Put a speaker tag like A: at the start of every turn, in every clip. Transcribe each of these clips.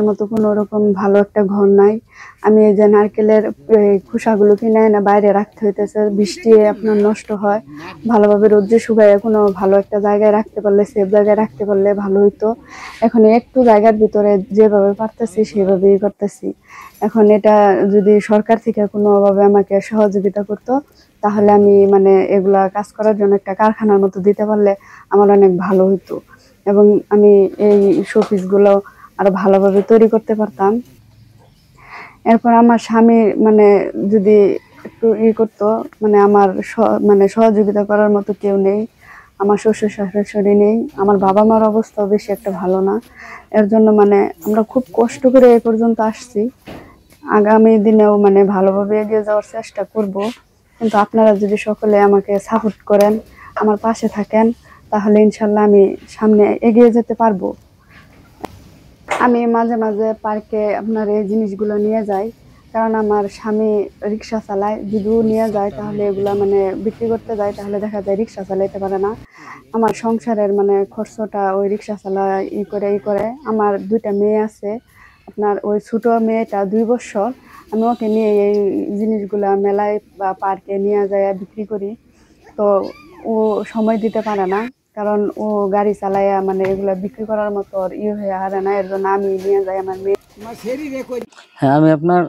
A: মতো কোনো রকম ভালো একটা ঘর নাই। আমি এই যে নারকেলের খোসাগুলো কিনে এনে বাইরে রাখতে হইতেছে, বৃষ্টি আপনার নষ্ট হয়। ভালোভাবে রোদ্রে শুকায় কোনো ভালো একটা জায়গায় রাখতে পারলে, সেফ জায়গায় রাখতে পারলে ভালো হইতো। এখন একটু জায়গার ভিতরে যেভাবে পারতেছি সেভাবেই করতেছি। এখন এটা যদি সরকার থেকে কোনোভাবে আমাকে সহযোগিতা করতো, তাহলে আমি মানে এগুলা কাজ করার জন্য একটা কারখানার মতো দিতে পারলে আমার অনেক ভালো হইতো, এবং আমি এই শোপিস গুলো আরো ভালোভাবে তৈরি করতে পারতাম। এরপর আমার স্বামী মানে যদি একটু করতো, মানে আমার মানে সহযোগিতা করার মতো কেউ নেই। আমার শ্বশুর শাশুড়ি নেই, আমার বাবা মার অবস্থাও বেশি একটা ভালো না। এর জন্য মানে আমরা খুব কষ্ট করে এ পর্যন্ত আসছি। আগামী দিনেও মানে ভালোভাবে এগিয়ে যাওয়ার চেষ্টা করব। কিন্তু আপনারা যদি সকলে আমাকে সাপোর্ট করেন, আমার পাশে থাকেন, তাহলে ইনশাল্লাহ আমি সামনে এগিয়ে যেতে পারবো। আমি মাঝে মাঝে পার্কে আপনার এই জিনিসগুলো নিয়ে যাই, কারণ আমার স্বামী রিক্সা চালায়। যদিও নিয়ে যায় তাহলে এগুলা মানে বিক্রি করতে যায়, তাহলে দেখা যায় রিক্সা চালাইতে পারে না। আমার সংসারের মানে খরচটা ওই রিক্সা চালায় ই করে। আমার দুইটা মেয়ে আছে, আপনার ওই ছোট মেয়েটা 2 বছর। আমি ওকে নিয়ে এই জিনিসগুলা মেলায় বা পার্কে নিয়ে যায় বিক্রি করি। তো ও সময় দিতে পারে না, কারণ ও গাড়ি চালাইয়া মানে এগুলা বিক্রি করার মতো হয়ে হারে না। এর জন্য আমি নিয়ে যাই আমার মেয়ে।
B: হ্যাঁ, আমি আপনার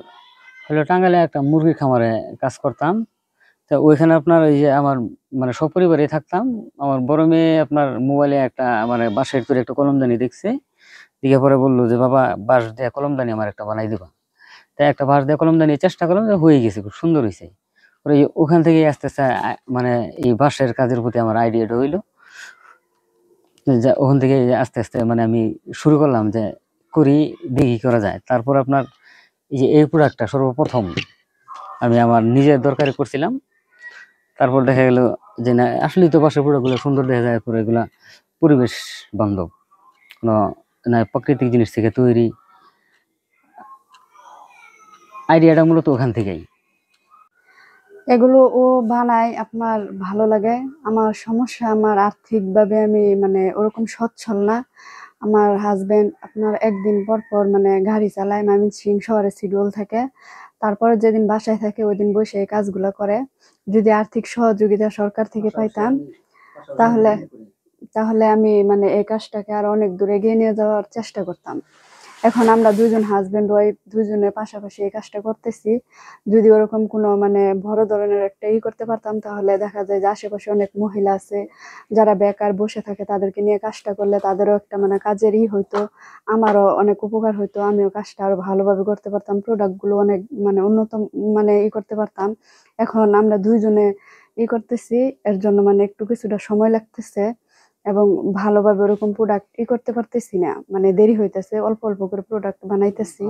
B: হলো টাঙ্গাইলে একটা মুরগি খামারে কাজ করতাম। তো ওইখানে আপনার ওই যে আমার মানে সপরিবারে থাকতাম। আমার বড় মেয়ে আপনার মোবাইলে একটা মানে বাঁশের তৈরি একটা কলমদানি দেখছে, দেখে পরে বললো যে বাবা, বাঁশ দিয়ে কলমদানি আমার একটা বানাই দিবা। তাই একটা বাঁশ দিয়ে কলমদানি চেষ্টা করলাম, হয়ে গেছে, খুব সুন্দর হয়েছে। পরে ওখান থেকে আস্তে আস্তে মানে এই বাঁশের কাজের প্রতি আমার আইডিয়াটা হইলো। ওখান থেকে আস্তে আস্তে মানে আমি শুরু করলাম যে করি, দেখি করা যায়। তারপর আপনার এই যে এই প্রোডাক্টটা সর্বপ্রথম আমি আমার নিজের দরকারে করছিলাম। তারপর দেখা গেল যে না, আসলেই তো বাসার প্রোডাক্টগুলো সুন্দর দেখা যায়, পরে এগুলা পরিবেশ বান্ধব, কোনো না প্রাকৃতিক জিনিস থেকে তৈরি। আইডিয়াটা মূলত ওখান থেকেই।
A: এগুলো ও বানায় আপনার ভালো লাগে। আমার সমস্যা, আমার আর্থিকভাবে আমি মানে ওরকম সচ্ছল না। আমার হাজবেন্ড আপনার একদিন পর পর মানে গাড়ি চালায়, ময়মনসিংহ শহরে শিডিউল থাকে। তারপরে যেদিন বাসায় থাকে ওই দিন বসে এই কাজগুলো করে। যদি আর্থিক সহযোগিতা সরকার থেকে পাইতাম, তাহলে তাহলে আমি মানে এই কাজটাকে আরো অনেক দূর এগিয়ে নিয়ে যাওয়ার চেষ্টা করতাম। এখন আমরা দুইজন হাজবেন্ড ওয়াইফ দুইজনের পাশাপাশি এই কাজটা করতেছি। যদি ওরকম কোনো মানে বড় ধরনের একটা করতে পারতাম, তাহলে দেখা যায় যে আশেপাশে অনেক মহিলা আছে যারা বেকার বসে থাকে, তাদেরকে নিয়ে কাজটা করলে তাদেরও একটা মানে কাজের হইতো, আমারও অনেক উপকার হইতো। আমিও কাজটা আরো ভালোভাবে করতে পারতাম, প্রোডাক্ট গুলো অনেক মানে উন্নত মানে করতে পারতাম। এখন আমরা দুইজনে করতেছি, এর জন্য মানে একটু কিছুটা সময় লাগতেছে, এবং ভালোভাবে ওরকম প্রোডাক্ট করতে পারতেছি না, মানে দেরি হইতেছে, অল্প অল্প করে প্রোডাক্ট বানাইতেছি।